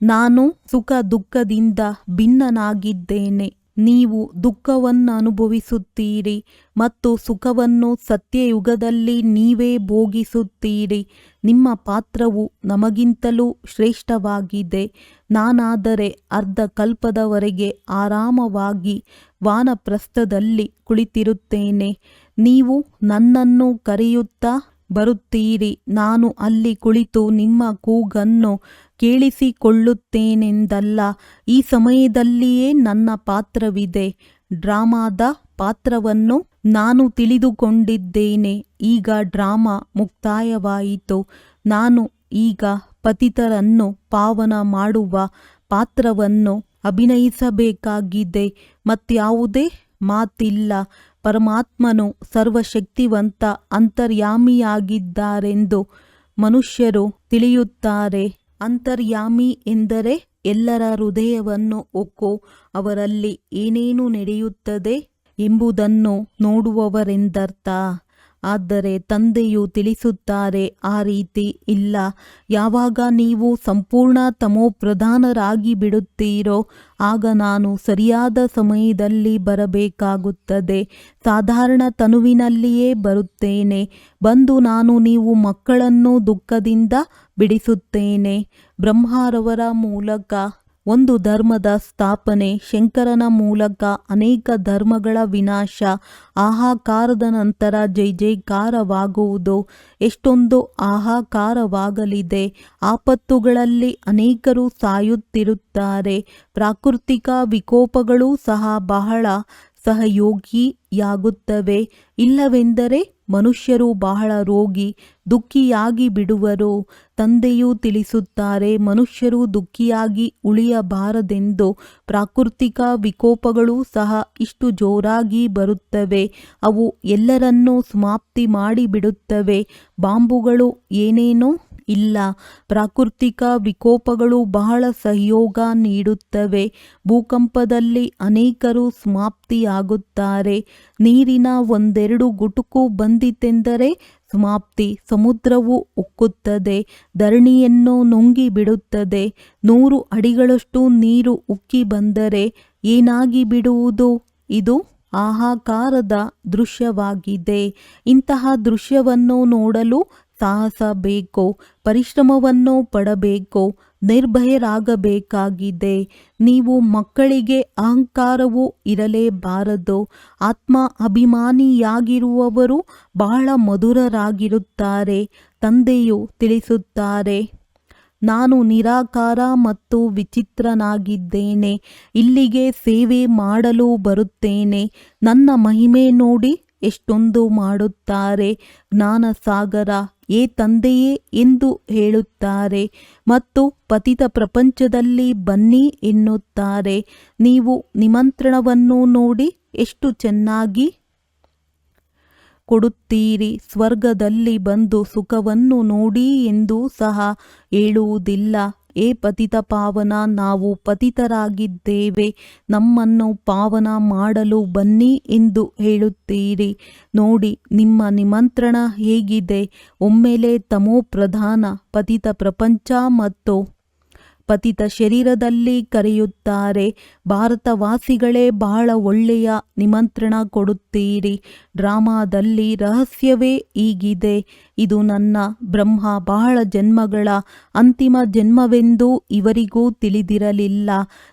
ನಾನು ಸುಖ ದುಃಖದಿಂದ ಭಿನ್ನನಾಗಿದ್ದೇನೆ. ನೀವು ದುಃಖವನ್ನು ಅನುಭವಿಸುತ್ತೀರಿ ಮತ್ತು ಸುಖವನ್ನು ಸತ್ಯಯುಗದಲ್ಲಿ ನೀವೇ ಭೋಗಿಸುತ್ತೀರಿ. ನಿಮ್ಮ ಪಾತ್ರವು ನಮಗಿಂತಲೂ ಶ್ರೇಷ್ಠವಾಗಿದೆ. ನಾನಾದರೆ ಅರ್ಧ ಕಲ್ಪದವರೆಗೆ ಆರಾಮವಾಗಿ ವಾನಪ್ರಸ್ಥದಲ್ಲಿ ಕುಳಿತಿರುತ್ತೇನೆ. ನೀವು ನನ್ನನ್ನು ಕರೆಯುತ್ತಾ ಬರುತ್ತೀರಿ. ನಾನು ಅಲ್ಲಿ ಕುಳಿತು ನಿಮ್ಮ ಕೂಗನ್ನು ಕೇಳಿಸಿಕೊಳ್ಳುತ್ತೇನೆಂದಲ್ಲ. ಈ ಸಮಯದಲ್ಲಿಯೇ ನನ್ನ ಪಾತ್ರವಿದೆ. ಡ್ರಾಮಾದ ಪಾತ್ರವನ್ನು ನಾನು ತಿಳಿದುಕೊಂಡಿದ್ದೇನೆ. ಈಗ ಡ್ರಾಮಾ ಮುಕ್ತಾಯವಾಯಿತು. ನಾನು ಈಗ ಪತಿತರನ್ನು ಪಾವನ ಮಾಡುವ ಪಾತ್ರವನ್ನು ಅಭಿನಯಿಸಬೇಕಾಗಿದೆ. ಮತ್ಯಾವುದೇ ಮಾತಿಲ್ಲ. ಪರಮಾತ್ಮನು ಸರ್ವಶಕ್ತಿವಂತ ಅಂತರ್ಯಾಮಿಯಾಗಿದ್ದಾರೆಂದು ಮನುಷ್ಯರು ತಿಳಿಯುತ್ತಾರೆ. ಅಂತರ್ಯಾಮಿ ಎಂದರೆ ಎಲ್ಲರ ಹೃದಯವನ್ನು ಹೊಕ್ಕು ಅವರಲ್ಲಿ ಏನೇನು ನಡೆಯುತ್ತದೆ ಎಂಬುದನ್ನು ನೋಡುವವರೆಂದರ್ಥ. ಆದರೆ ತಂದೆಯು ತಿಳಿಸುತ್ತಾರೆ, ಆ ರೀತಿ ಇಲ್ಲ. ಯಾವಾಗ ನೀವು ಸಂಪೂರ್ಣ ತಮೋಪ್ರಧಾನರಾಗಿ ಬಿಡುತ್ತೀರೋ ಆಗ ನಾನು ಸರಿಯಾದ ಸಮಯದಲ್ಲಿ ಬರಬೇಕಾಗುತ್ತದೆ. ಸಾಧಾರಣ ತನುವಿನಲ್ಲಿಯೇ ಬರುತ್ತೇನೆ. ಬಂದು ನಾನು ನೀವು ಮಕ್ಕಳನ್ನು ದುಃಖದಿಂದ ಬಿಡಿಸುತ್ತೇನೆ. ಬ್ರಹ್ಮರವರ ಮೂಲಕ ಒಂದು ಧರ್ಮದ ಸ್ಥಾಪನೆ, ಶಂಕರನ ಮೂಲಕ ಅನೇಕ ಧರ್ಮಗಳ ವಿನಾಶ. ಹಾಹಾಕಾರದ ನಂತರ ಜೈ ಜೈಕಾರವಾಗುವುದು. ಎಷ್ಟೊಂದು ಹಾಹಾಕಾರವಾಗಲಿದೆ. ಆಪತ್ತುಗಳಲ್ಲಿ ಅನೇಕರು ಸಾಯುತ್ತಿರುತ್ತಾರೆ. ಪ್ರಾಕೃತಿಕ ವಿಕೋಪಗಳು ಸಹ ಬಹಳ ಸಹಯೋಗಿಯಾಗುತ್ತವೆ. ಇಲ್ಲವೆಂದರೆ ಮನುಷ್ಯರು ಬಹಳ ರೋಗಿ ದುಃಖಿಯಾಗಿ ಬಿಡುವರು. ತಂದೆಯು ತಿಳಿಸುತ್ತಾರೆ, ಮನುಷ್ಯರು ದುಃಖಿಯಾಗಿ ಉಳಿಯಬಾರದೆಂದು. ಪ್ರಾಕೃತಿಕ ವಿಕೋಪಗಳು ಸಹ ಇಷ್ಟು ಜೋರಾಗಿ ಬರುತ್ತವೆ. ಅವು ಎಲ್ಲರನ್ನೂ ಸಮಾಪ್ತಿ ಮಾಡಿಬಿಡುತ್ತವೆ. ಬಾಂಬುಗಳು ಏನೇನೋ ಇಲ್ಲ. ಪ್ರಾಕೃತಿಕ ವಿಕೋಪಗಳು ಬಹಳ ಸಹಯೋಗ ನೀಡುತ್ತವೆ. ಭೂಕಂಪದಲ್ಲಿ ಅನೇಕರು ಸಮಾಪ್ತಿಯಾಗುತ್ತಾರೆ. ನೀರಿನ ಒಂದೆರಡು ಗುಟುಕು ಬಂದಿತೆಂದರೆ ಸಮಾಪ್ತಿ. ಸಮುದ್ರವು ಉಕ್ಕುತ್ತದೆ, ಧರಣಿಯನ್ನು ನುಂಗಿ ಬಿಡುತ್ತದೆ. 100 ಅಡಿಗಳಷ್ಟು ನೀರು ಉಕ್ಕಿ ಬಂದರೆ ಏನಾಗಿ ಬಿಡುವುದು? ಇದು ಹಾಹಾಕಾರದ ದೃಶ್ಯವಾಗಿದೆ. ಇಂತಹ ದೃಶ್ಯವನ್ನು ನೋಡಲು ಸಾಹಸ ಬೇಕು, ಪರಿಶ್ರಮವನ್ನು ಪಡಬೇಕು, ನಿರ್ಭಯರಾಗಬೇಕಾಗಿದೆ. ನೀವು ಮಕ್ಕಳಿಗೆ ಅಹಂಕಾರವೂ ಇರಲೇಬಾರದು. ಆತ್ಮ ಅಭಿಮಾನಿಯಾಗಿರುವವರು ಬಹಳ ಮಧುರರಾಗಿರುತ್ತಾರೆ. ತಂದೆಯು ತಿಳಿಸುತ್ತಾರೆ, ನಾನು ನಿರಾಕಾರ ಮತ್ತು ವಿಚಿತ್ರನಾಗಿದ್ದೇನೆ. ಇಲ್ಲಿಗೆ ಸೇವೆ ಮಾಡಲು ಬರುತ್ತೇನೆ. ನನ್ನ ಮಹಿಮೆ ನೋಡಿ ಎಷ್ಟೊಂದು ಮಾಡುತ್ತಾರೆ. ಜ್ಞಾನಸಾಗರ ಏ ತಂದೆಯೇ ಎಂದು ಹೇಳುತ್ತಾರೆ ಮತ್ತು ಪತಿತ ಪ್ರಪಂಚದಲ್ಲಿ ಬನ್ನಿ ಎನ್ನುತ್ತಾರೆ. ನೀವು ನಿಮಂತ್ರಣವನ್ನು ನೋಡಿ ಎಷ್ಟು ಚೆನ್ನಾಗಿ ಕೊಡುತ್ತೀರಿ. ಸ್ವರ್ಗದಲ್ಲಿ ಬಂದು ಸುಖವನ್ನು ನೋಡಿ ಎಂದು ಸಹ ಹೇಳುವುದಿಲ್ಲ. ಏ ಪತಿತ ಪಾವನ, ನಾವು ಪತಿತರಾಗಿದ್ದೇವೆ, ನಮ್ಮನ್ನು ಪಾವನ ಮಾಡಲು ಬನ್ನಿ ಎಂದು ಹೇಳುತ್ತೀರಿ. ನೋಡಿ ನಿಮ್ಮ ನಿಮಂತ್ರಣ ಹೇಗಿದೆ. ಒಮ್ಮೆಲೆ ತಮೋ ಪ್ರಧಾನ ಪತಿತ ಪ್ರಪಂಚ ಮತ್ತು ಪತಿತ ಶರೀರದಲ್ಲಿ ಕರೆಯುತ್ತಾರೆ. ಭಾರತವಾಸಿಗಳೇ ಬಹಳ ಒಳ್ಳೆಯ ನಿಮಂತ್ರಣ ಕೊಡುತ್ತೀರಿ. ಡ್ರಾಮಾದಲ್ಲಿ ರಹಸ್ಯವೇ ಹೀಗಿದೆ. ಇದು ನನ್ನ ಬ್ರಹ್ಮ ಬಹಳ ಜನ್ಮಗಳ ಅಂತಿಮ ಜನ್ಮವೆಂದು ಇವರಿಗೂ ತಿಳಿದಿರಲಿಲ್ಲ.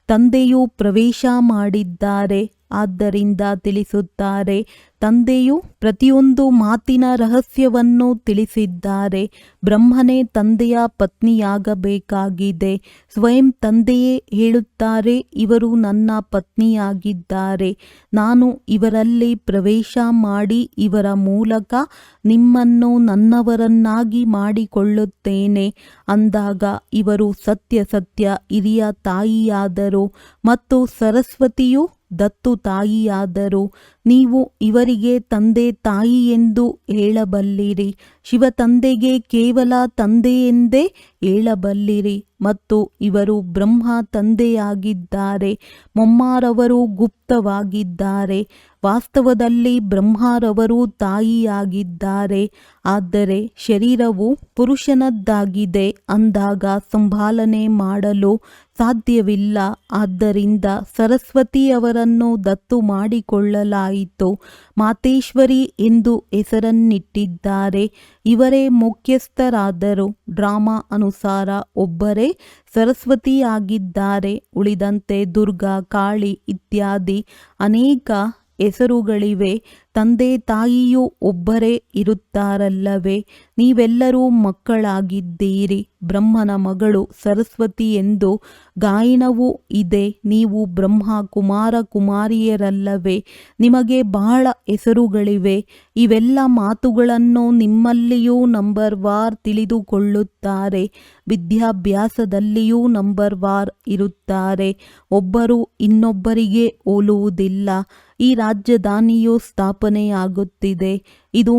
ತಂದೆಯು ಪ್ರವೇಶ ಮಾಡಿದ್ದಾರೆ, ಆದ್ದರಿಂದ ತಿಳಿಸುತ್ತಾರೆ. ತಂದೆಯು ಪ್ರತಿಯೊಂದು ಮಾತಿನ ರಹಸ್ಯವನ್ನು ತಿಳಿಸಿದ್ದಾರೆ. ಬ್ರಹ್ಮನೇ ತಂದೆಯ ಪತ್ನಿಯಾಗಬೇಕಾಗಿದೆ. ಸ್ವಯಂ ತಂದೆಯೇ ಹೇಳುತ್ತಾರೆ, ಇವರು ನನ್ನ ಪತ್ನಿಯಾಗಿದ್ದಾರೆ. ನಾನು ಇವರಲ್ಲಿ ಪ್ರವೇಶ ಮಾಡಿ ಇವರ ಮೂಲಕ ನಿಮ್ಮನ್ನು ನನ್ನವರನ್ನಾಗಿ ಮಾಡಿಕೊಳ್ಳುತ್ತೇನೆ. ಅಂದಾಗ ಇವರು ಸತ್ಯ ಸತ್ಯ ಹಿರಿಯ ತಾಯಿಯಾದರು ಮತ್ತು ಸರಸ್ವತಿಯು ದತ್ತು ತಾಯಿಯಾದರು. ನೀವು ಇವರಿಗೆ ತಂದೆ ತಾಯಿ ಎಂದು ಹೇಳಬಲ್ಲಿರಿ. ಶಿವ ತಂದೆಗೆ ಕೇವಲ ತಂದೆ ಎಂದೇ ಹೇಳಬಲ್ಲಿರಿ ಮತ್ತು ಇವರು ಬ್ರಹ್ಮ ತಂದೆಯಾಗಿದ್ದಾರೆ. ಮೊಮ್ಮಾರವರು ಗುಪ್ತವಾಗಿದ್ದಾರೆ. ವಾಸ್ತವದಲ್ಲಿ ಬ್ರಹ್ಮರವರು ತಾಯಿಯಾಗಿದ್ದಾರೆ. ಆದರೆ ಶರೀರವು ಪುರುಷನದ್ದಾಗಿದೆ ಅಂದಾಗ ಸಂಭಾಲನೆ ಮಾಡಲು ಸಾಧ್ಯವಿಲ್ಲ. ಆದ್ದರಿಂದ ಸರಸ್ವತಿಯವರನ್ನು ದತ್ತು ಮಾಡಿಕೊಳ್ಳಲಾಯಿತು. ಮಾತೇಶ್ವರಿ ಎಂದು ಹೆಸರನ್ನಿಟ್ಟಿದ್ದಾರೆ. ಇವರೇ ಮುಖ್ಯಸ್ಥರಾದರು. ಡ್ರಾಮಾ ಅನುಸಾರ ಒಬ್ಬರೇ ಸರಸ್ವತಿಯಾಗಿದ್ದಾರೆ. ಉಳಿದಂತೆ ದುರ್ಗಾ, ಕಾಳಿ ಇತ್ಯಾದಿ ಅನೇಕ ಹೆಸರುಗಳಿವೆ. ತಂದೆ ತಾಯಿಯೂ ಒಬ್ಬರೇ ಇರುತ್ತಾರಲ್ಲವೇ. ನೀವೆಲ್ಲರೂ ಮಕ್ಕಳಾಗಿದ್ದೀರಿ. ಬ್ರಹ್ಮನ ಮಗಳು ಸರಸ್ವತಿ ಎಂದು ಗಾಯನವೂ ಇದೆ. ನೀವು ಬ್ರಹ್ಮ ಕುಮಾರ ಕುಮಾರಿಯರಲ್ಲವೇ. ನಿಮಗೆ ಬಹಳ ಹೆಸರುಗಳಿವೆ. ಇವೆಲ್ಲ ಮಾತುಗಳನ್ನು ನಿಮ್ಮಲ್ಲಿಯೂ ನಂಬರ್ ವಾರ್ ತಿಳಿದುಕೊಳ್ಳುತ್ತಾರೆ. ವಿದ್ಯಾಭ್ಯಾಸದಲ್ಲಿಯೂ ನಂಬರ್ ವಾರ್ ಇರುತ್ತಾರೆ. ಒಬ್ಬರು ಇನ್ನೊಬ್ಬರಿಗೆ ಹೋಲುವುದಿಲ್ಲ. ಈ ರಾಜಧಾನಿಯು ಸ್ಥಾಪನೆಯಾಗುತ್ತಿದೆ. ಇದು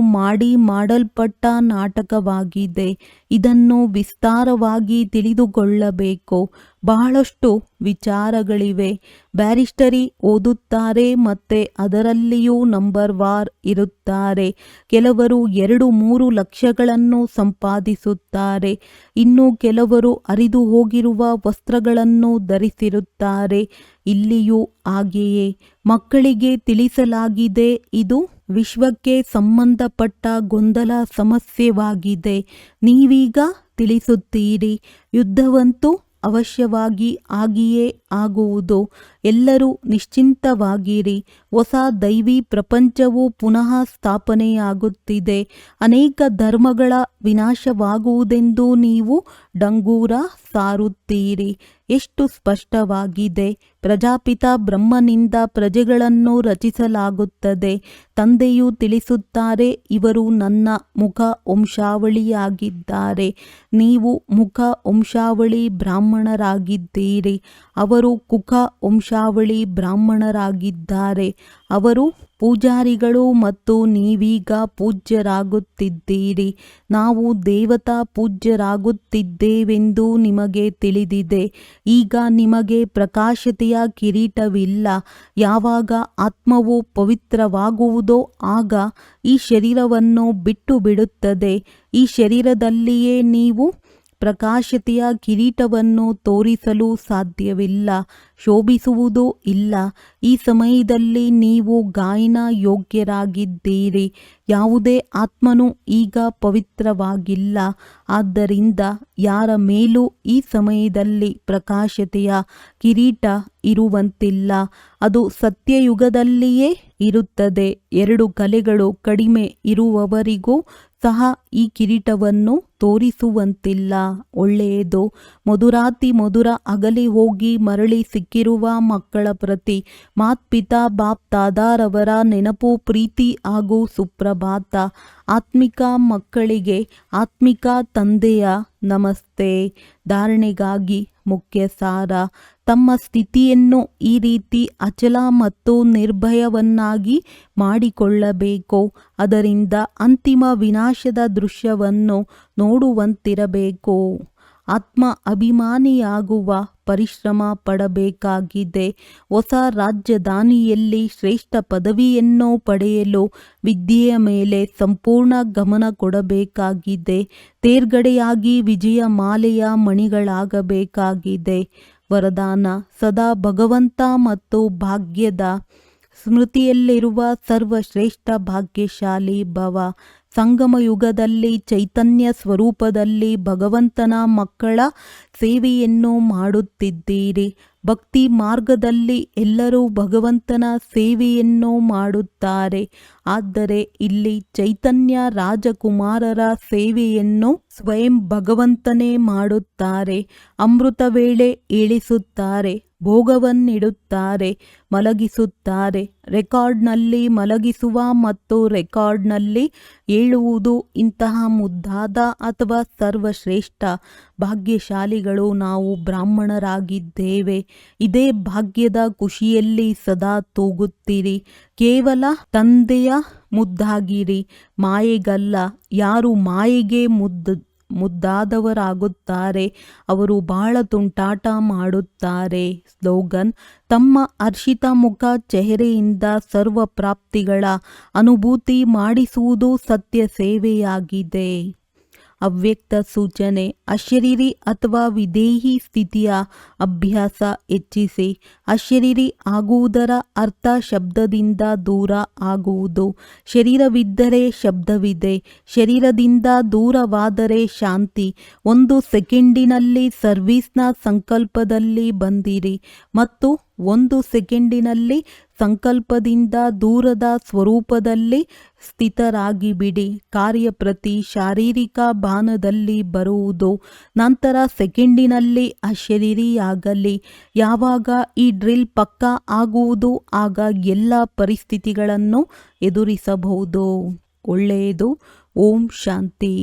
ಮಾಡಲ್ಪಟ್ಟ ನಾಟಕವಾಗಿದೆ. ಇದನ್ನು ವಿಸ್ತಾರವಾಗಿ ತಿಳಿದುಕೊಳ್ಳಬೇಕು. ಬಹಳಷ್ಟು ವಿಚಾರಗಳಿವೆ. ಬ್ಯಾರಿಸ್ಟರಿ ಓದುತ್ತಾರೆ ಮತ್ತೆ ಅದರಲ್ಲಿಯೂ ನಂಬರ್ ವಾರ್ ಇರುತ್ತಾರೆ. ಕೆಲವರು 2-3 ಲಕ್ಷಗಳನ್ನು ಸಂಪಾದಿಸುತ್ತಾರೆ. ಇನ್ನು ಕೆಲವರು ಹರಿದು ಹೋಗಿರುವ ವಸ್ತ್ರಗಳನ್ನು ಧರಿಸಿರುತ್ತಾರೆ. ಇಲ್ಲಿಯೂ ಹಾಗೆಯೇ ಮಕ್ಕಳಿಗೆ ತಿಳಿಸಲಾಗಿದೆ. ಇದು ವಿಶ್ವಕ್ಕೆ ಸಂಬಂಧಪಟ್ಟ ಗೊಂದಲ ಸಮಸ್ಯೆವಾಗಿದೆ. ನೀವೀಗ ತಿಳಿಸುತ್ತೀರಿ. ಯುದ್ಧವಂತೂ ಅವಶ್ಯವಾಗಿ ಆಗಿಯೇ ಆಗುವುದು. ಎಲ್ಲರೂ ನಿಶ್ಚಿಂತವಾಗಿರಿ. ಹೊಸ ದೈವಿ ಪ್ರಪಂಚವು ಪುನಃ ಸ್ಥಾಪನೆಯಾಗುತ್ತಿದೆ. ಅನೇಕ ಧರ್ಮಗಳ ವಿನಾಶವಾಗುವುದೆಂದು ನೀವು ಡಂಗೂರ ಸಾರುತ್ತೀರಿ. ಎಷ್ಟು ಸ್ಪಷ್ಟವಾಗಿದೆ. ಪ್ರಜಾಪಿತ ಬ್ರಹ್ಮನಿಂದ ಪ್ರಜೆಗಳನ್ನು ರಚಿಸಲಾಗುತ್ತದೆ. ತಂದೆಯು ತಿಳಿಸುತ್ತಾರೆ, ಇವರು ನನ್ನ ಮುಖ ವಂಶಾವಳಿಯಾಗಿದ್ದಾರೆ. ನೀವು ಮುಖ ವಂಶಾವಳಿ ಬ್ರಾಹ್ಮಣರಾಗಿದ್ದೀರಿ. ಅವರು ಕುಖ ವಂಶಾವಳಿ ಬ್ರಾಹ್ಮಣರಾಗಿದ್ದಾರೆ. ಅವರು ಪೂಜಾರಿಗಳು ಮತ್ತು ನೀವೀಗ ಪೂಜ್ಯರಾಗುತ್ತಿದ್ದೀರಿ. ನಾವು ದೇವತಾ ಪೂಜ್ಯರಾಗುತ್ತಿದ್ದೇವೆಂದು ನಿಮಗೆ ತಿಳಿದಿದೆ. ಈಗ ನಿಮಗೆ ಪ್ರಕಾಶತೆಯ ಕಿರೀಟವಿಲ್ಲ. ಯಾವಾಗ ಆತ್ಮವು ಪವಿತ್ರವಾಗುವುದೋ ಆಗ ಈ ಶರೀರವನ್ನು ಬಿಟ್ಟು ಬಿಡುತ್ತದೆ. ಈ ಶರೀರದಲ್ಲಿಯೇ ನೀವು ಪ್ರಕಾಶತೆಯ ಕಿರೀಟವನ್ನು ತೋರಿಸಲು ಸಾಧ್ಯವಿಲ್ಲ, ಶೋಭಿಸುವುದೂ ಇಲ್ಲ. ಈ ಸಮಯದಲ್ಲಿ ನೀವು ಗಾಯನ ಯೋಗ್ಯರಾಗಿದ್ದೀರಿ. ಯಾವುದೇ ಆತ್ಮನು ಈಗ ಪವಿತ್ರವಾಗಿಲ್ಲ. ಆದ್ದರಿಂದ ಯಾರ ಮೇಲೂ ಈ ಸಮಯದಲ್ಲಿ ಪ್ರಕಾಶತೆಯ ಕಿರೀಟ ಇರುವಂತಿಲ್ಲ. ಅದು ಸತ್ಯಯುಗದಲ್ಲಿಯೇ ಇರುತ್ತದೆ. 2 ಕಲೆಗಳು ಕಡಿಮೆ ಇರುವವರಿಗೂ ಸಹ ಈ ಕಿರೀಟವನ್ನು ತೋರಿಸುವಂತಿಲ್ಲ. ಒಳ್ಳೆಯದು. ಮಧುರಾತಿ ಮಧುರ ಅಗಲಿ ಹೋಗಿ ಮರಳಿ ಸಿಕ್ಕಿರುವ ಮಕ್ಕಳ ಪ್ರತಿ ಮಾತ್ಪಿತಾ ಬಾಪ್ ತಾದಾರವರ ನೆನಪು, ಪ್ರೀತಿ ಹಾಗೂ ಸುಪ್ರಭಾತ. ಆತ್ಮಿಕ ಮಕ್ಕಳಿಗೆ ಆತ್ಮಿಕ ತಂದೆಯ ನಮಸ್ತೆ. ಧಾರಣೆಗಾಗಿ ಮುಖ್ಯ ಸಾರ: ತಮ್ಮ ಸ್ಥಿತಿಯನ್ನು ಈ ರೀತಿ ಅಚಲ ಮತ್ತು ನಿರ್ಭಯವನ್ನಾಗಿ ಮಾಡಿಕೊಳ್ಳಬೇಕು. ಅದರಿಂದ ಅಂತಿಮ ವಿನಾಶದ ದೃಶ್ಯವನ್ನು ನೋಡುವಂತಿರಬೇಕು. ಆತ್ಮ ಅಭಿಮಾನಿಯಾಗುವ ಪರಿಶ್ರಮ ಪಡಬೇಕಾಗಿದೆ. ಹೊಸ ರಾಜಧಾನಿಯಲ್ಲಿ ಶ್ರೇಷ್ಠ ಪದವಿಯನ್ನು ಪಡೆಯಲು ವಿದ್ಯೆಯ ಮೇಲೆ ಸಂಪೂರ್ಣ ಗಮನ ಕೊಡಬೇಕಾಗಿದೆ. ತೇರ್ಗಡೆಯಾಗಿ ವಿಜಯ ಮಾಲೆಯ ಮಣಿಗಳಾಗಬೇಕಾಗಿದೆ. ವರದಾನ: ಸದಾ ಭಗವಂತ ಮತ್ತು ಭಾಗ್ಯದ ಸ್ಮೃತಿಯಲ್ಲಿರುವ ಸರ್ವಶ್ರೇಷ್ಠ ಭಾಗ್ಯಶಾಲಿ ಭವ. ಸಂಗಮ ಯುಗದಲ್ಲಿ ಚೈತನ್ಯ ಸ್ವರೂಪದಲ್ಲಿ ಭಗವಂತನ ಮಕ್ಕಳ ಸೇವೆಯನ್ನು ಮಾಡುತ್ತಿದ್ದೀರಿ. ಭಕ್ತಿ ಮಾರ್ಗದಲ್ಲಿ ಎಲ್ಲರೂ ಭಗವಂತನ ಸೇವೆಯನ್ನು ಮಾಡುತ್ತಾರೆ. ಆದರೆ ಇಲ್ಲಿ ಚೈತನ್ಯ ರಾಜಕುಮಾರರ ಸೇವೆಯನ್ನು ಸ್ವಯಂ ಭಗವಂತನೇ ಮಾಡುತ್ತಾರೆ. ಅಮೃತ ವೇಳೆ ಏಳಿಸುತ್ತಾರೆ, ಭೋಗವನ್ನಿಡುತ್ತಾರೆ, ಮಲಗಿಸುತ್ತಾರೆ. ರೆಕಾರ್ಡ್ನಲ್ಲಿ ಮಲಗಿಸುವ ಮತ್ತು ರೆಕಾರ್ಡ್ನಲ್ಲಿ ಏಳುವುದು. ಇಂತಹ ಮುದ್ದಾದ ಅಥವಾ ಸರ್ವಶ್ರೇಷ್ಠ ಭಾಗ್ಯಶಾಲಿಗಳು ನಾವು ಬ್ರಾಹ್ಮಣರಾಗಿದ್ದೇವೆ. ಇದೇ ಭಾಗ್ಯದ ಖುಷಿಯಲ್ಲಿ ಸದಾ ತೂಗುತ್ತೀರಿ. ಕೇವಲ ತಂದೆಯ ಮುದ್ದಾಗಿರಿ, ಮಾಯೆಗಲ್ಲ. ಯಾರು ಮಾಯೆಗೆ ಮುದ್ದಾದವರಾಗುತ್ತಾರೆ ಅವರು ಬಹಳ ತುಂಟಾಟ ಮಾಡುತ್ತಾರೆ. ಸ್ಲೋಗನ್: ತಮ್ಮ ಹರ್ಷಿತ ಮುಖ ಚೆಹರೆಯಿಂದ ಸರ್ವ ಪ್ರಾಪ್ತಿಗಳ ಅನುಭೂತಿ ಮಾಡಿಸುವುದು ಸತ್ಯ ಸೇವೆಯಾಗಿದೆ. ಅವ್ಯಕ್ತ ಸೂಚನೆ: ಅಶರೀರಿ ಅಥವಾ ವಿದೇಹಿ ಸ್ಥಿತಿಯ ಅಭ್ಯಾಸ ಹೆಚ್ಚಿಸಿ. ಅಶರೀರಿ ಆಗುವುದರ ಅರ್ಥ ಶಬ್ದದಿಂದ ದೂರ ಆಗುವುದು. ಶರೀರವಿದ್ದರೆ ಶಬ್ದವಿದೆ. ಶರೀರದಿಂದ ದೂರವಾದರೆ ಶಾಂತಿ. 1 ಸೆಕೆಂಡಿನಲ್ಲಿ ಸರ್ವೀಸ್ನ ಸಂಕಲ್ಪದಲ್ಲಿ ಬಂದಿರಿ ಮತ್ತು 1 ಸೆಕೆಂಡಿನಲ್ಲಿ ಸಂಕಲ್ಪದಿಂದ ದೂರದ ಸ್ವರೂಪದಲ್ಲಿ ಸ್ಥಿತರಾಗಿಬಿಡಿ. ಕಾರ್ಯಪ್ರತಿ ಶಾರೀರಿಕ ಬಾನದಲ್ಲಿ ಬರುವುದು. ನಂತರ ಸೆಕೆಂಡಿನಲ್ಲಿ ಅಶರೀರಿಯಾಗಲಿ. ಯಾವಾಗ ಈ ಡ್ರಿಲ್ ಪಕ್ಕಾ ಆಗುವುದು ಆಗ ಎಲ್ಲ ಪರಿಸ್ಥಿತಿಗಳನ್ನು ಎದುರಿಸಬಹುದು. ಒಳ್ಳೆಯದು. ಓಂ ಶಾಂತಿ.